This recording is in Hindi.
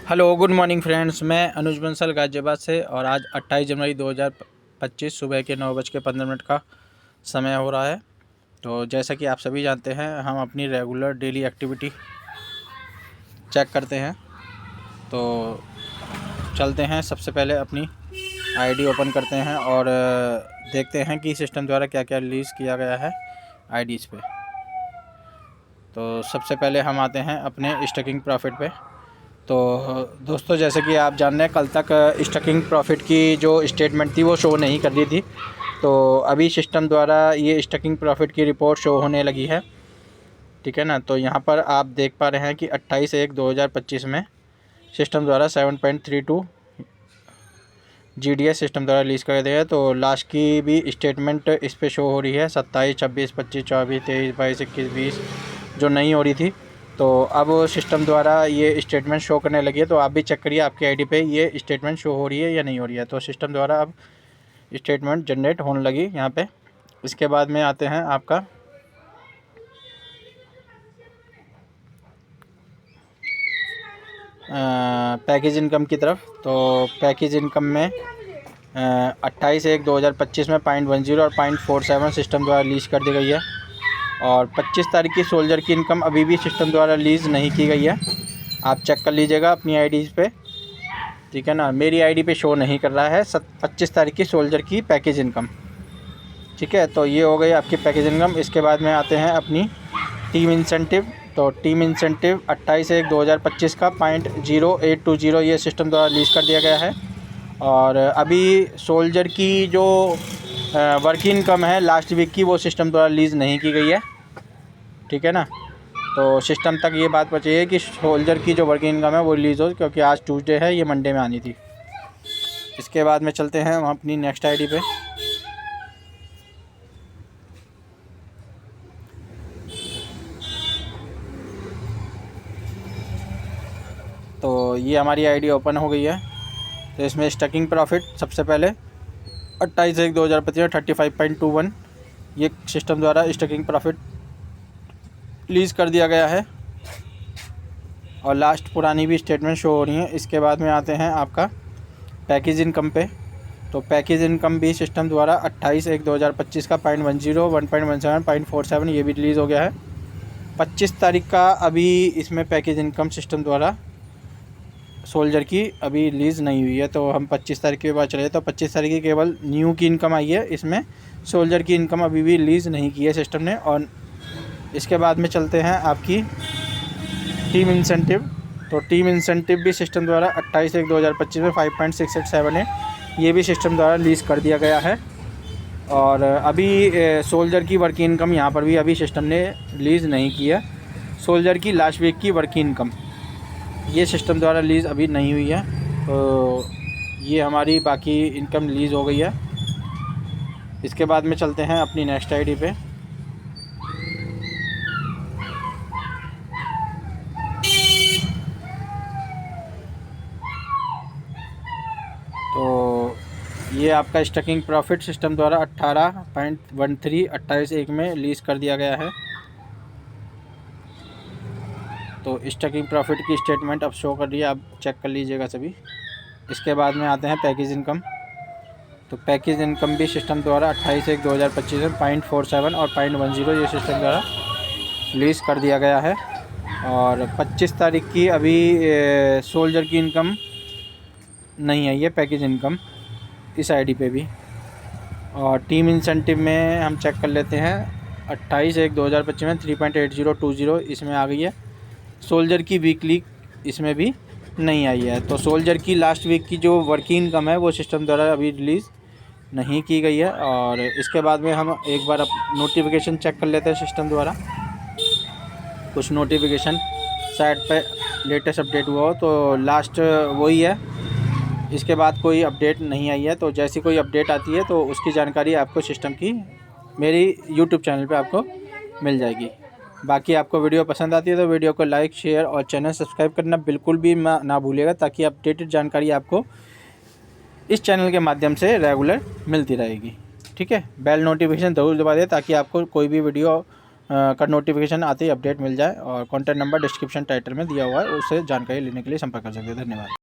Hello good morning friends. मैं अनुज बंसल गाज़ियाबाद से और आज 28 जनवरी 2025 सुबह के 9:15 का समय हो रहा है। तो जैसा कि आप सभी जानते हैं, हम अपनी रेगुलर डेली एक्टिविटी चेक करते हैं। तो चलते हैं, सबसे पहले अपनी आईडी ओपन करते हैं और देखते हैं कि सिस्टम द्वारा क्या क्या रिलीज़ किया गया है आईडीज़ पे। तो सबसे पहले हम आते हैं अपने स्टकिंग प्रॉफिट पे। तो दोस्तों, जैसे कि आप जान रहे हैं, कल तक स्टकिंग प्रॉफिट की जो स्टेटमेंट थी वो शो नहीं कर रही थी। तो अभी सिस्टम द्वारा ये स्टकिंग प्रॉफिट की रिपोर्ट शो होने लगी है, ठीक है ना। तो यहाँ पर आप देख पा रहे हैं कि 28/1/2025 में सिस्टम द्वारा 7.32 GDS सिस्टम द्वारा रिलीज़ कर दिया है। तो लास्ट की भी स्टेटमेंट इस पर शो हो रही है, 27, 26, 25, 24, 23, 22, 21, 20 जो नहीं हो रही थी। तो अब सिस्टम द्वारा ये स्टेटमेंट शो करने लगी है। तो आप भी चेक करिए आपकी आईडी पे ये स्टेटमेंट शो हो रही है या नहीं हो रही है। तो सिस्टम द्वारा अब स्टेटमेंट जनरेट होने लगी यहाँ पे। इसके बाद में आते हैं आपका पैकेज इनकम की तरफ। तो पैकेज इनकम में 28/1/2025 में 0.10 और 0.47 सिस्टम द्वारा रिलीज़ कर दी गई है। और 25 तारीख की सोल्जर की इनकम अभी भी सिस्टम द्वारा रिलीज़ नहीं की गई है। आप चेक कर लीजिएगा अपनी आईडीज़ पे, ठीक है ना। मेरी आईडी पे शो नहीं कर रहा है 25 तारीख की सोल्जर की पैकेज इनकम, ठीक है। तो ये हो गई आपकी पैकेज इनकम। इसके बाद में आते हैं अपनी टीम इंसेंटिव। तो टीम इंसेंटिव 28/1/2025 का 0.0820 ये सिस्टम द्वारा रिलीज़ कर दिया गया है। और अभी सोल्जर की जो वर्क इनकम है लास्ट वीक की, वो सिस्टम द्वारा रिलीज़ नहीं की गई है, ठीक है ना। तो सिस्टम तक ये बात पहुँची है कि सोल्जर की जो वर्क इनकम है वो रिलीज़ हो, क्योंकि आज ट्यूसडे है, ये मंडे में आनी थी। इसके बाद में चलते हैं हम अपनी नेक्स्ट आईडी पे। तो ये हमारी आईडी ओपन हो गई है। तो इसमें स्टकिंग प्रॉफिट सबसे पहले 28/1/2025 में 35.21 ये सिस्टम द्वारा स्टकिंग प्रॉफिट रिलीज़ कर दिया गया है। और लास्ट पुरानी भी स्टेटमेंट शो हो रही है। इसके बाद में आते हैं आपका पैकेज इनकम पे। तो पैकेज इनकम भी सिस्टम द्वारा 28/1/2025 का 0.10, 1.17, 0.47 ये भी रिलीज़ हो गया है। 25 तारीख का अभी इसमें पैकेज इनकम सिस्टम द्वारा सोल्जर की अभी रिलीज़ नहीं हुई है। तो हम 25 तारीख के बाद चले। तो 25 तारीख की केवल न्यू की इनकम आई है, इसमें सोल्जर की इनकम अभी भी रिलीज़ नहीं की है सिस्टम ने। और इसके बाद में चलते हैं आपकी टीम इंसेंटिव। तो टीम इंसेंटिव भी सिस्टम द्वारा 28/1/2025 में 5.6878 ये भी सिस्टम द्वारा रिलीज़ कर दिया गया है। और अभी सोल्जर की वर्क इनकम यहाँ पर भी अभी सिस्टम ने रिलीज़ नहीं की है। सोल्जर की लास्ट वीक की वर्क इनकम ये सिस्टम द्वारा रिलीज़ अभी नहीं हुई है। तो ये हमारी बाकी इनकम रिलीज़ हो गई है। इसके बाद में चलते हैं अपनी नेक्स्ट आईडी पे। तो ये आपका स्टकिंग प्रॉफिट सिस्टम द्वारा 18.13 28/1 में रिलीज़ कर दिया गया है। तो स्टकिंग प्रॉफिट की स्टेटमेंट अब शो कर रही है, आप चेक कर लीजिएगा सभी। इसके बाद में आते हैं पैकेज इनकम। तो पैकेज इनकम भी सिस्टम द्वारा 28/1/2025 में 0.47 और 0.10 ये सिस्टम द्वारा रिलीज़ कर दिया गया है। और 25 तारीख की अभी सोल्जर की इनकम नहीं आई है, पैकेज इनकम इस आईडी पे भी। और टीम इंसेंटिव में हम चेक कर लेते हैं 28/1/2025 में 3.8020 इसमें आ गई है। सोल्जर की वीकली इसमें भी नहीं आई है। तो सोल्जर की लास्ट वीक की जो वर्किंग इनकम है वो सिस्टम द्वारा अभी रिलीज़ नहीं की गई है। और इसके बाद में हम एक बार नोटिफिकेशन चेक कर लेते हैं सिस्टम द्वारा। कुछ नोटिफिकेशन साइट पे लेटेस्ट अपडेट हुआ हो तो लास्ट वही है, इसके बाद कोई अपडेट नहीं आई है। तो जैसी कोई अपडेट आती है तो उसकी जानकारी आपको सिस्टम की मेरी यूट्यूब चैनल पे आपको मिल जाएगी। बाकी आपको वीडियो पसंद आती है तो वीडियो को लाइक, शेयर और चैनल सब्सक्राइब करना बिल्कुल भी ना भूलिएगा, ताकि अपडेटेड जानकारी आपको इस चैनल के माध्यम से रेगुलर मिलती रहेगी, ठीक है। बेल नोटिफिकेशन ज़रूर दबा दें ताकि आपको कोई भी वीडियो का नोटिफिकेशन आते ही अपडेट मिल जाए। और कॉन्टैक्ट नंबर डिस्क्रिप्शन टाइटल में दिया हुआ है, उससे जानकारी लेने के लिए संपर्क कर सकते हैं। धन्यवाद।